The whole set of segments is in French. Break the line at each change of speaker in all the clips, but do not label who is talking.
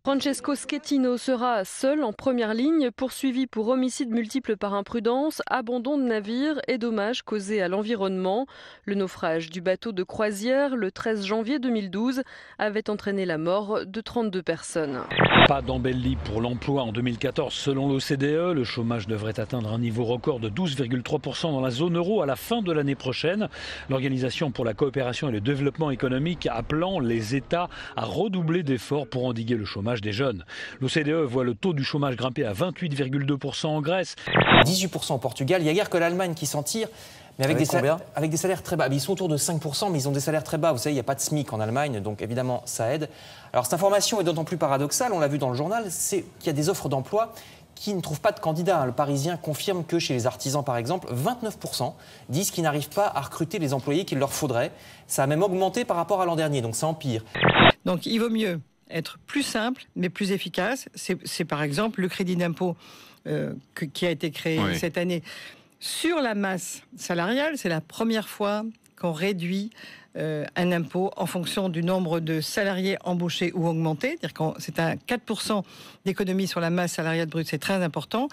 Francesco Schettino sera seul en première ligne, poursuivi pour homicide multiple par imprudence, abandon de navire et dommages causés à l'environnement. Le naufrage du bateau de croisière le 13 janvier 2012 avait entraîné la mort de 32 personnes.
Pas d'embellie pour l'emploi en 2014 selon l'OCDE. Le chômage devrait atteindre un niveau record de 12,3% dans la zone euro à la fin de l'année prochaine. L'Organisation pour la coopération et le développement économique appelant les États à redoubler d'efforts pour endiguer le chômage des jeunes. L'OCDE voit le taux du chômage grimper à 28,2% en Grèce.
18% au Portugal. Il n'y a guère que l'Allemagne qui s'en tire. Mais avec des salaires très bas. Ils sont autour de 5%, mais ils ont des salaires très bas. Vous savez, il n'y a pas de SMIC en Allemagne, donc évidemment, ça aide. Alors, cette information est d'autant plus paradoxale, on l'a vu dans le journal, c'est qu'il y a des offres d'emploi qui ne trouvent pas de candidats. Le Parisien confirme que chez les artisans, par exemple, 29% disent qu'ils n'arrivent pas à recruter les employés qu'il leur faudrait. Ça a même augmenté par rapport à l'an dernier, donc ça empire.
Donc, il vaut mieux être plus simple, mais plus efficace. C'est par exemple le crédit d'impôt qui a été créé cette année sur la masse salariale. C'est la première fois qu'on réduit un impôt en fonction du nombre de salariés embauchés ou augmentés. C'est-à-dire que c'est un 4% d'économie sur la masse salariale brute, c'est très important.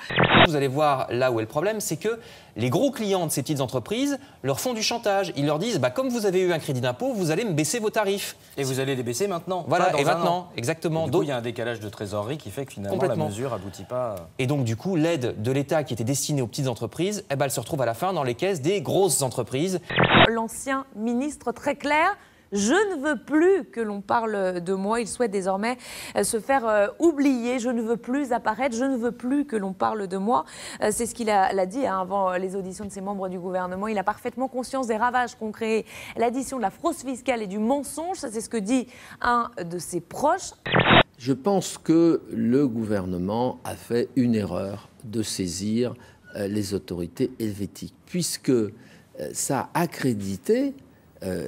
Vous allez voir là où est le problème, c'est que les gros clients de ces petites entreprises leur font du chantage. Ils leur disent, comme vous avez eu un crédit d'impôt, vous allez me baisser vos tarifs.
Et vous allez les baisser maintenant.
Voilà, et maintenant, exactement.
Et du coup, il y a un décalage de trésorerie qui fait que finalement la mesure n'aboutit pas.
Et donc du coup, l'aide de l'État qui était destinée aux petites entreprises, elle se retrouve à la fin dans les caisses des grosses entreprises.
L'ancien ministre très clair. Je ne veux plus que l'on parle de moi. Il souhaite désormais se faire oublier. Je ne veux plus apparaître. Je ne veux plus que l'on parle de moi. C'est ce qu'il a dit avant les auditions de ses membres du gouvernement. Il a parfaitement conscience des ravages qu'ont créé l'addition de la fraude fiscale et du mensonge. Ça, c'est ce que dit un de ses proches.
Je pense que le gouvernement a fait une erreur de saisir les autorités helvétiques, puisque ça a accrédité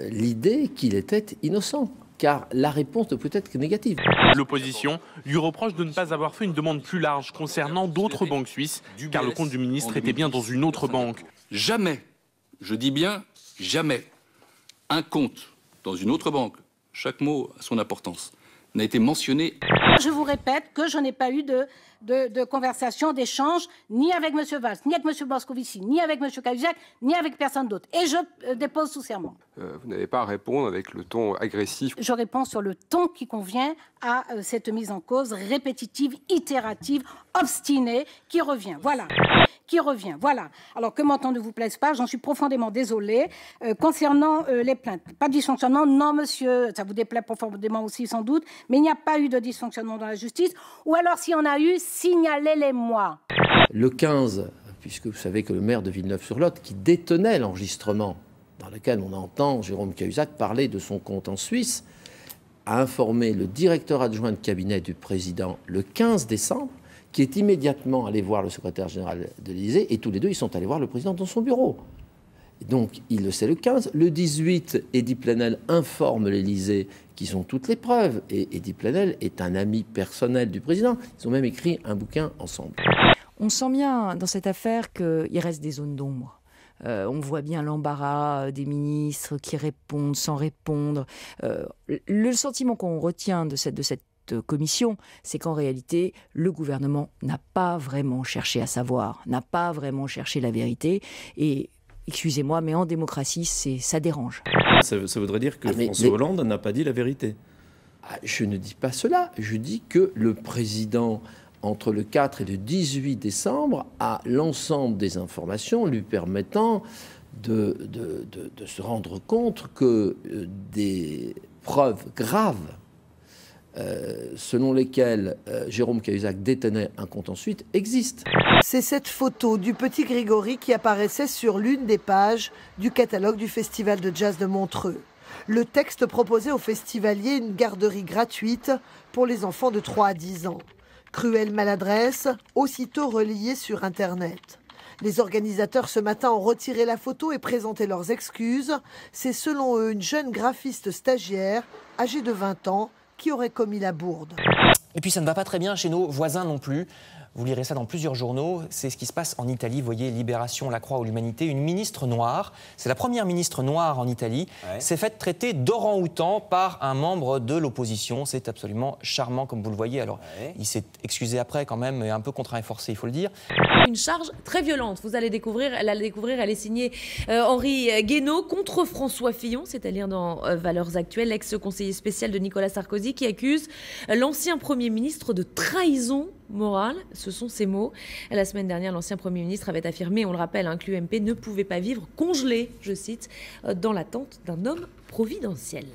l'idée qu'il était innocent, car la réponse ne peut être que négative.
L'opposition lui reproche de ne pas avoir fait une demande plus large concernant d'autres banques suisses, car le compte du ministre était bien dans une autre banque.
Jamais, je dis bien jamais, un compte dans une autre banque, chaque mot a son importance, n'a été mentionné.
Je vous répète que je n'ai pas eu de conversation, d'échange, ni avec M. Valls, ni avec M. Moscovici, ni avec M. Cahuzac, ni avec personne d'autre. Et je dépose sous serment.
Vous n'avez pas à répondre avec le ton agressif.
Je réponds sur le ton qui convient à cette mise en cause répétitive, itérative, obstinée, qui revient. Voilà. Qui revient. Voilà. Alors que mon temps ne vous plaise pas, j'en suis profondément désolée. Concernant les plaintes, pas de dysfonctionnement, non monsieur, ça vous déplaît profondément aussi sans doute, mais il n'y a pas eu de dysfonctionnement dans la justice. Ou alors s'il y en a eu, signalez-les-moi.
Le 15, puisque vous savez que le maire de Villeneuve-sur-Lot, qui détenait l'enregistrement dans lequel on entend Jérôme Cahuzac parler de son compte en Suisse, a informé le directeur adjoint de cabinet du président le 15 décembre, qui est immédiatement allé voir le secrétaire général de l'Élysée, et tous les deux, ils sont allés voir le président dans son bureau. Et donc, il le sait le 15. Le 18, Eddy Plenel informe l'Élysée qu'ils ont toutes les preuves. Et Eddy Plenel est un ami personnel du président. Ils ont même écrit un bouquin ensemble.
On sent bien dans cette affaire qu'il reste des zones d'ombre. On voit bien l'embarras des ministres qui répondent sans répondre. Le sentiment qu'on retient de cette commission, c'est qu'en réalité, le gouvernement n'a pas vraiment cherché à savoir, n'a pas vraiment cherché la vérité. Et excusez-moi, mais en démocratie, ça dérange.
Ça voudrait dire que François Hollande n'a pas dit la vérité.
Je ne dis pas cela. Je dis que le président, entre le 4 et le 18 décembre, a l'ensemble des informations lui permettant de se rendre compte que des preuves graves selon lesquelles Jérôme Cahuzac détenait un compte en Suisse existent.
C'est cette photo du petit Grégory qui apparaissait sur l'une des pages du catalogue du Festival de jazz de Montreux. Le texte proposait aux festivaliers une garderie gratuite pour les enfants de 3 à 10 ans. Cruelle maladresse, aussitôt relayée sur Internet. Les organisateurs ce matin ont retiré la photo et présenté leurs excuses. C'est selon eux une jeune graphiste stagiaire, âgée de 20 ans, qui aurait commis la bourde.
Et puis ça ne va pas très bien chez nos voisins non plus. Vous lirez ça dans plusieurs journaux. C'est ce qui se passe en Italie. Vous voyez, Libération, La Croix ou l'Humanité. Une ministre noire, c'est la première ministre noire en Italie, s'est faite traiter d'orang-outan par un membre de l'opposition. C'est absolument charmant, comme vous le voyez. Alors, il s'est excusé après quand même, mais un peu contraint et forcé, il faut le dire.
Une charge très violente. Vous allez découvrir, elle est signée Henri Guénaud contre François Fillon, c'est à lire dans Valeurs Actuelles, l'ex-conseiller spécial de Nicolas Sarkozy, qui accuse l'ancien Premier ministre de trahison morale. Ce sont ses mots. La semaine dernière, l'ancien Premier ministre avait affirmé, on le rappelle, que l'UMP ne pouvait pas vivre congelé, je cite, dans l'attente d'un homme providentiel.